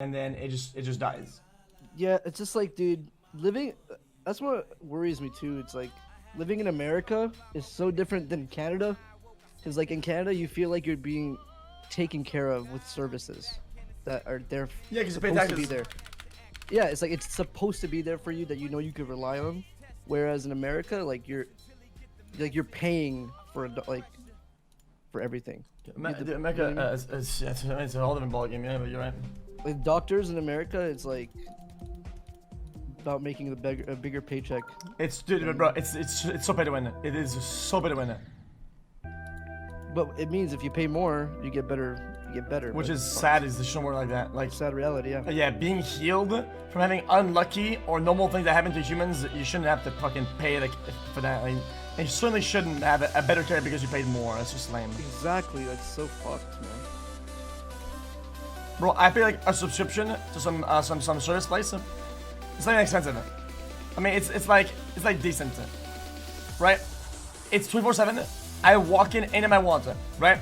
and then it just dies. Yeah, it's just like, dude, living. That's what worries me too. It's like living in America is so different than Canada, because like in Canada you feel like you're being taken care of with services that are there. Yeah, because you pay supposed to be taxes. there. Yeah, it's like it's supposed to be there for you that you know you could rely on. Whereas in America, like you're paying for like for everything. America, it's a whole different ballgame. Yeah, but you're right. With doctors in America, it's like about making a bigger paycheck. It's dude, bro. It's so pay to win. It is so pay to win. But it means if you pay more, you get better. You get better. Which is sad. Is the show more like that? Like sad reality, yeah. Yeah, being healed from having unlucky or normal things that happen to humans, you shouldn't have to fucking pay like for that. Like, and you certainly shouldn't have a better care because you paid more. That's just lame. Exactly. That's so fucked, man. Bro, I pay like a subscription to some service place. It's not even expensive. I mean, it's like decent, right? It's 24/7. I walk in anytime I want, right?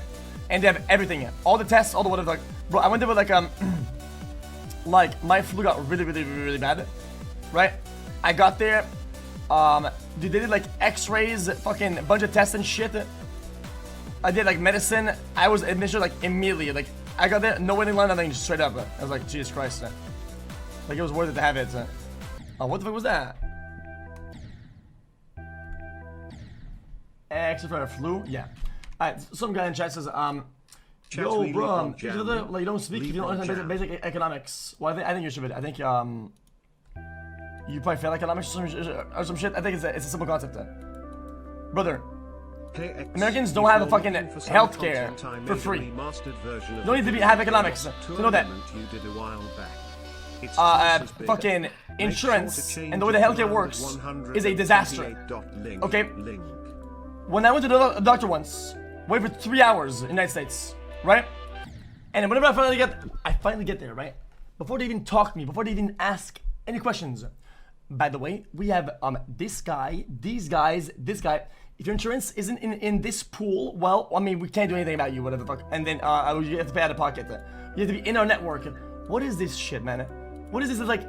And they have everything, all the tests, all the whatever. Like, bro, I went there with like my flu got really bad, right? I got there, they did like X-rays, fucking bunch of tests and shit. I did like medicine. I was administered like immediately. Like I got there, no waiting line, nothing, just straight up. I was like, Jesus Christ, like it was worth it to have it. Oh, what the fuck was that? Except for a flu, yeah. Alright, some guy in chat says, yo, bro, like, you don't speak if you don't understand basic economics. Well, I think you should. I think, you probably fail economics or some shit. I think it's a simple concept. Brother, Americans don't have a fucking healthcare for free. You don't need to have economics to know that. Fucking insurance and the way the healthcare works is a disaster. Okay? When I went to the doctor once, waited for 3 hours in the United States, right? And whenever I finally get there, right? Before they even talk to me, before they even ask any questions. By the way, we have this guy, these guys, this guy. If your insurance isn't in this pool, well, I mean, we can't do anything about you, whatever the fuck. And then you have to pay out of pocket. You have to be in our network. What is this shit, man? What is this like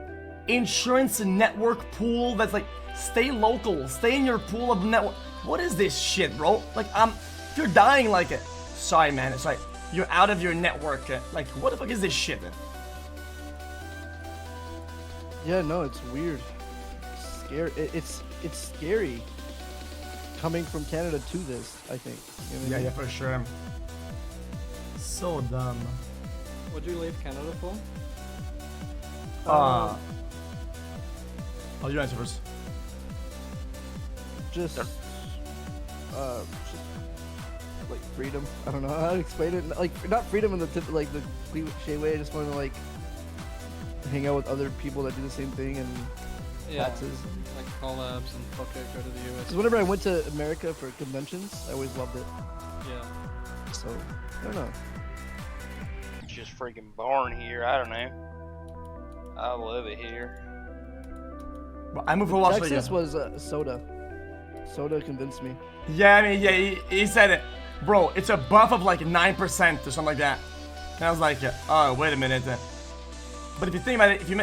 insurance network pool that's like stay local, stay in your pool of network? What is this shit, bro? Like, if you're dying, like, sorry, man, it's like, you're out of your network. Like, what the fuck is this shit? Yeah, no, it's weird. It's scary. It's scary coming from Canada to this, I think. You know what I mean? Yeah, for sure. So dumb. What do you leave Canada for? Oh, you answer first. Just like freedom. I don't know how to explain it. Like not freedom in the like the cliche way. I just want to like hang out with other people that do the same thing and taxes. Like collabs and fuck it, go to the US. Because whenever I went to America for conventions, I always loved it. Yeah. So I don't know. It's just freaking boring here. I don't know. I love it here. Well, I moved for Las Vegas. Texas was soda. Soda convinced me. Yeah, I mean, yeah, he said it. Bro, it's a buff of like 9% or something like that. And I was like, oh, wait a minute. But if you think about it, if you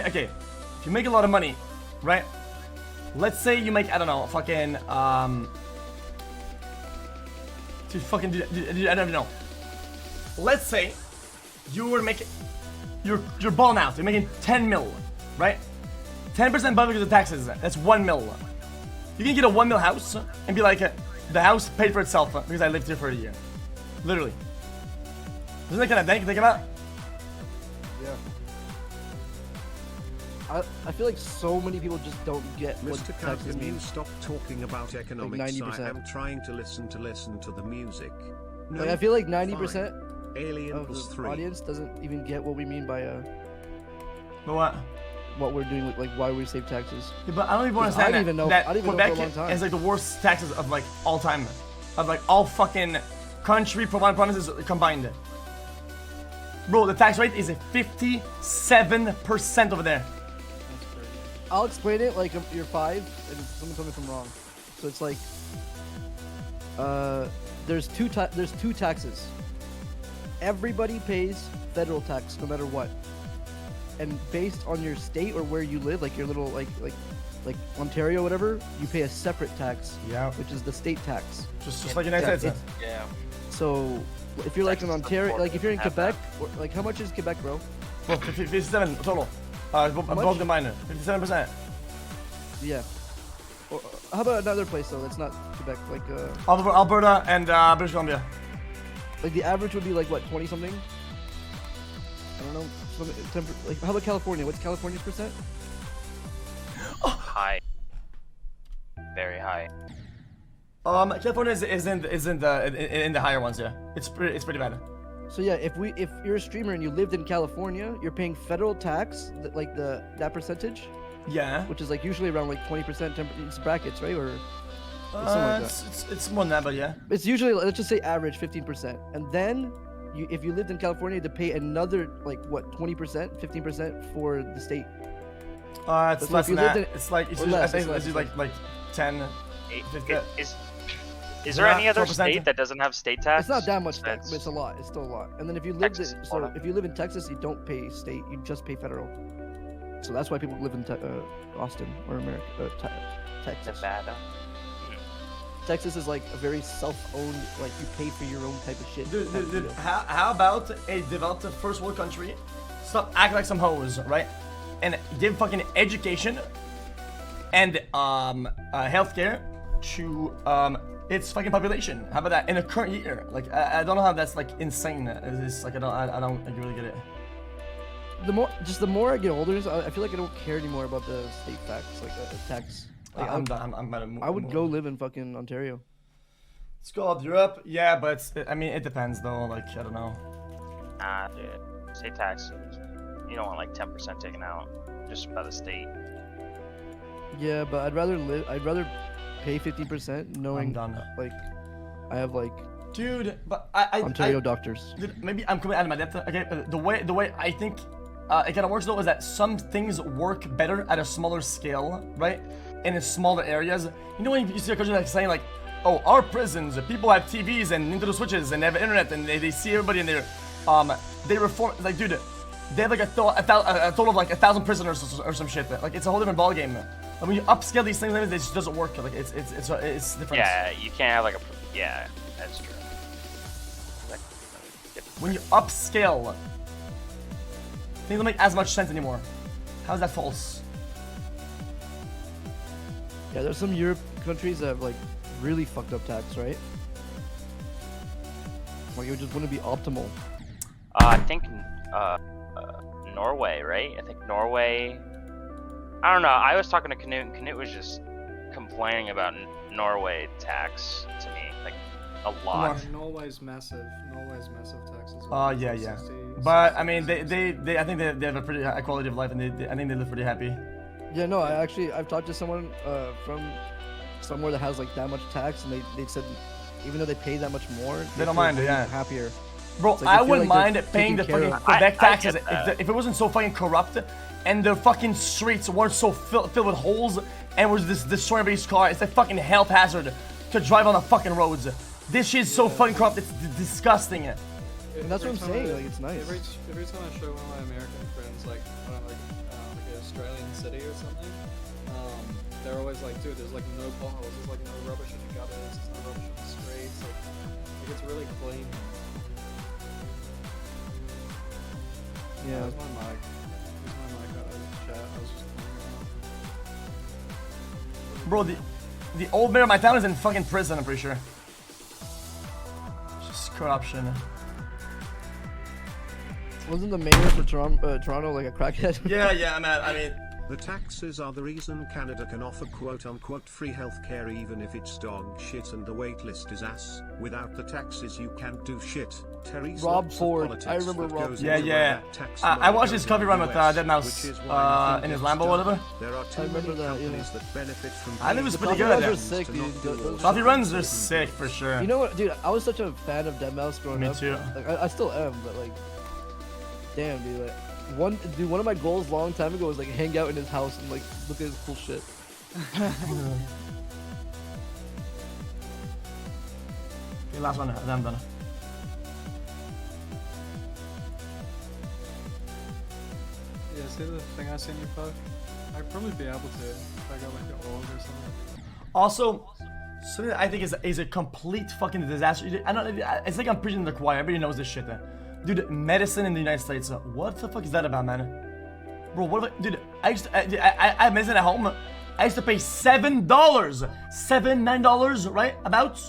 make a lot of money, right? Let's say you make, I don't know, fucking, I don't know. Let's say you were making, you're balling out, you're making 10 mil, right? 10% buff because of taxes, that's 1 mil. You can get a 1 mil house and be like, the house paid for itself because I lived here for a year. Literally. Isn't that kind of think about? Yeah. I feel like so many people just don't get what Mr. taxes Can you mean. stop talking about economics? Like 90%. I am trying to listen to the music. No, Like I feel like 90% Alien of plus the 3. audience doesn't even get what we mean by But what? we're doing with like why we save taxes. Yeah, but I don't even 'Cause understand I didn't even know- that I didn't even know Quebec for a long time. is like the worst taxes of like all time. Of like all fucking country provinces combined. Bro, the tax rate is 57% over there. I'll explain it like you're 5 and someone tell me if I'm wrong. So it's like there's two taxes. Everybody pays federal tax no matter what. and based on your state or where you live, like your little like Ontario, whatever, you pay a separate tax, Yeah. which is the state tax. Just like United States. Yeah. So if you're like in Texas Ontario, like if you're in have Quebec, or, like how much is Quebec, bro? Well, 57 total. Above the minor. 57%. Yeah. Or, how about another place though? That's not Quebec. Like Alberta and British Columbia. the average would be like what, 20 something? I don't know. Like how about California? What's California's percent? High. Very high. California is in the higher ones. Yeah, it's pretty bad. So yeah, if you're a streamer and you lived in California, you're paying federal tax, like that percentage, Yeah. which is like usually around like 20%. It's brackets, right? Or something like that. It's more than that, but yeah. It's usually, let's just say average 15%, and then if you lived in California, you had to pay another like what, 20%, 15% for the state. It's So less if you than that. lived in- It's like it's or just, less, I think it's it's less. like 10. Is there Yeah, any other 12%. state that doesn't have state tax? It's not that much tax, That's- but it's a lot. It's still a lot. And then if you lived Texas in, is so one of- if you live in Texas, you don't pay state, you just pay federal. So that's why people live in Austin or America, Texas. Nevada. Texas is like a very self-owned, like you pay for your own type of shit. Dude, type of deal. how about a developed first world country stop acting like some hoes, right? And give fucking education and healthcare to its fucking population. How about that in the current year? Like I don't know how that's like insane. It's like I don't really get it. The more I get older, I feel like I don't care anymore about the state facts, like tax. Like, I'm about to move. I would go live in fucking Ontario. It's called Europe, yeah, but I mean it depends though. Like I don't know. Nah, dude. State taxes. You don't want like 10% taken out just by the state. Yeah, but I'd rather pay 50% knowing done. like I have like Dude, but I Ontario doctors. Dude, maybe I'm coming out of my depth. Okay, the way I think it kind of works though is that some things work better at a smaller scale, right? In smaller areas. You know when you see a country like saying like, oh, our prisons, people have TVs and Nintendo Switches and they have internet and they see everybody in there. They reform like, dude, they have like a total of like 1,000 prisoners or some shit. Like it's a whole different ballgame. And when you upscale these things, it just doesn't work. Like it's different. Yeah, you can't have like a. Yeah, that's true. When you upscale, things don't make as much sense anymore. How is that false? Yeah, there's some Europe countries that have like really fucked up tax, right? Like it just wouldn't be optimal. I think Norway, right? I think Norway. I don't know. I was talking to Canute, and Canute was just complaining about Norway tax to me, like a lot. Norway's massive. Norway's massive taxes. Yeah. But I mean, they I think they have a pretty high quality of life, and I think they live pretty happy. Yeah, no, I've talked to someone from somewhere that has like that much tax, and they said even though they pay that much more, They don't mind, feel yeah. happier. Bro, It's like I they feel wouldn't like mind they're paying the taken care fucking of. Quebec I taxes get that. if it wasn't so fucking corrupt, and the fucking streets weren't so filled with holes, and was this destroying everybody's car. It's a fucking health hazard to drive on the fucking roads. This shit's so fucking corrupt. It's disgusting. And that's what I'm saying, like, it's nice. Every time I show one of my American friends, like, when I'm like an Australian city or something, they're always like, dude, there's like no potholes, there's like no rubbish in the gutters, there's no rubbish in the streets, like it's really clean. Yeah. Where's my mic? Where's my mic? I was chat. I was just Bro, the old mayor of my town is in fucking prison, I'm pretty sure. It's just corruption. Wasn't the mayor for Toronto like a crackhead? Yeah, man. I mean, The taxes are the reason Canada can offer quote-unquote free healthcare even if it's dog shit and the waitlist is ass. Without the taxes you can't do shit. Terry's Rob lots of Ford. politics I remember that Rob goes Ford. into Yeah. where that tax I money watched goes his coffee in run the with US, Deadmau5 which is why nothing in his gets Lambo or done. whatever. There are too I remember many that, yeah. companies that benefit from I think it was The pretty coffee good. runs are Yeah. sick, dude. Those are Coffee sick. runs are sick for sure. You know what, dude? I was such a fan of Deadmau5 growing Me up. too. Like, I still am, but like, damn, dude. Like, one of my goals a long time ago was like hang out in his house and like look at his cool shit. Okay, last one. I'm done. Yeah, see the thing I seen you post? I'd probably be able to if I got like an org or something. Also, something that I think is a complete fucking disaster. I don't. It's like I'm preaching to the choir. Everybody knows this shit. Dude, medicine in the United States. What the fuck is that about, man? Bro, what? Dude, I have medicine at home. I used to pay $7, $9, right? About.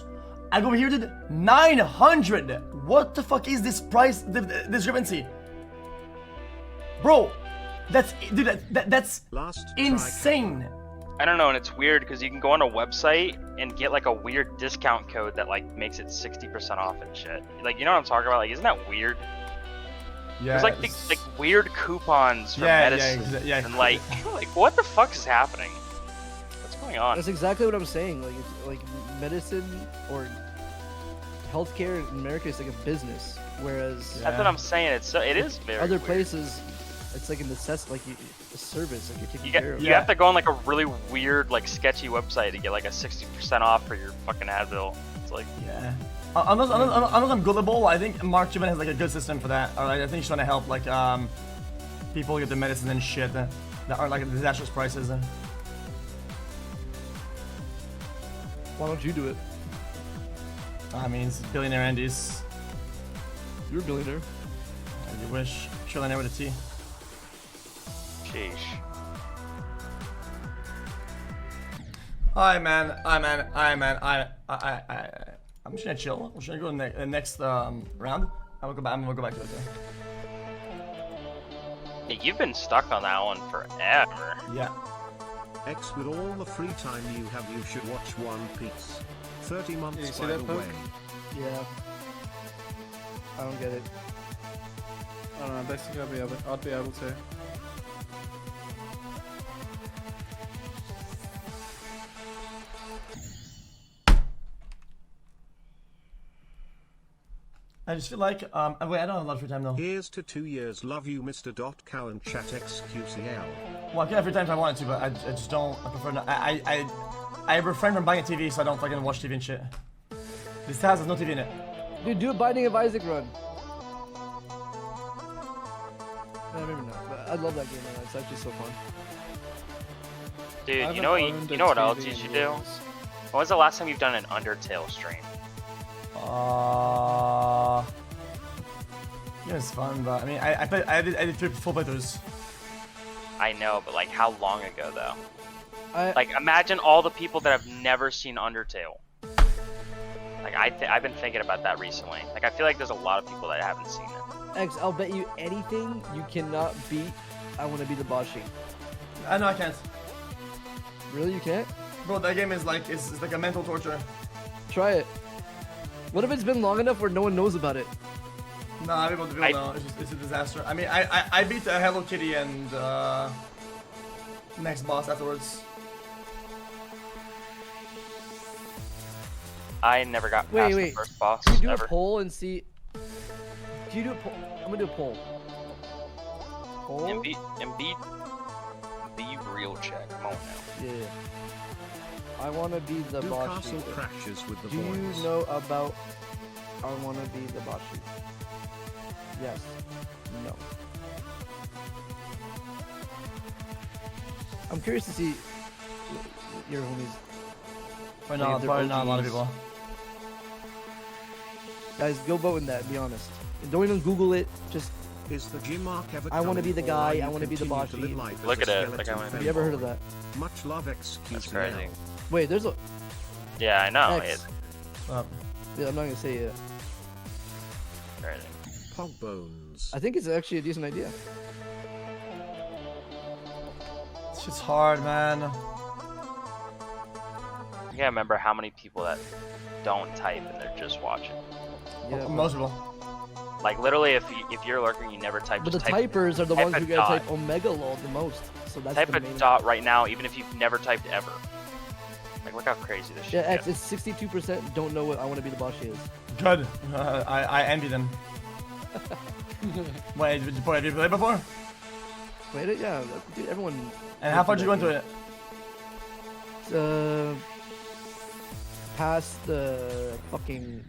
I go over here, dude. 900. What the fuck is this price discrepancy? Bro, that's insane. I don't know, and it's weird because you can go on a website and get like a weird discount code that like makes it 60% off and shit. Like, you know what I'm talking about? Like, isn't that weird? Yeah. There's like weird coupons for medicine, and like what the fuck is happening? What's going on? That's exactly what I'm saying. Like, it's like medicine or healthcare in America is like a business, whereas That's what I'm saying. It is very other weird. places, it's like a necessity, like a service, like you're taking care of. You have to go on like a really weird, like sketchy website to get like a 60% off for your fucking Advil. It's like, yeah. Unless I'm gullible, I think Mark Cuban has like a good system for that. Or like, I think he's trying to help like people get the medicine and shit that aren't like disastrous prices. Why don't you do it? I mean, it's billionaire Andes. You're a billionaire. You wish. Trillionaire with a T. sheesh. I'm just gonna chill. We're just gonna go to the next round. I'm gonna go back to it. Hey, you've been stuck on that one forever. Yeah. X, with all the free time you have, you should watch One Piece. 30 months You see by that the poke? way. Yeah. I don't get it. I don't know. Basically, I'd be able to. I just feel like wait, I don't have a lot of free time though. Here's to 2 years. Love you, Mr. Cow and chat XQCL. Well, I can have free time if I wanted to, but I just don't. I prefer not. I refrain from buying a TV so I don't fucking watch TV and shit. This house has no TV in it. Dude, do a Binding of Isaac run. Maybe not, but I love that game, man. It's actually so fun. I Dude, haven't you know owned a what else TV you in should do? years. When was the last time you've done an Undertale stream? Yeah, it's fun, but I mean, I did 3 full playthroughs. I know, but like how long ago though? I Like imagine all the people that have never seen Undertale. Like I've been thinking about that recently. Like I feel like there's a lot of people that haven't seen it. X, I'll bet you anything you cannot beat I Want to Be the Boshi. I know I can't. Really, you can't? Bro, that game is like it's like a mental torture. Try it. What if it's been long enough where no one knows about it? Nah, people know. It's a disaster. I mean, I beat Hello Kitty and next boss afterwards. I never got past the first boss Can you do ever. a poll and see? Can you do a poll? I'm gonna do a poll. Poll? Embiid, be real check. Come on now. Yeah. I want to be the Do Boshi. castle crashes with the Do boys. you know about I Want to Be the Boshi? Yes. No. I'm curious to see your homies. Probably not, they're probably not a lot of OGs. people. Guys, go vote in that and be honest. And don't even Google it. Just Is the gym arc ever I wanna coming, be the or guy, are you I wanna be the continue to Boshi. live life as Look a at it, skeleton like, I wanna be- have you ever heard of femboy? that? Much love XQCL. That's crazy. Wait, there's a. Yeah, I know. X. It's Yeah, I'm not gonna say it. crazy. Pog bones. I think it's actually a decent idea. It's just hard, man. You gotta remember how many people that don't type and they're just watching. Yeah, Most people. Like literally, if you're lurking, you never type. but the just type, typers are the type ones a who gotta dot. type Omega Lol the most. So that's Type the a main. dot right now, even if you've never typed ever. Like look how crazy this Yeah, shit X, gets. it's 62% don't know what I Want to Be the Boshi is. Good. I envy them. Wait, have you played before? Played it? Yeah, dude, everyone. And how far did you go into it? Past the fucking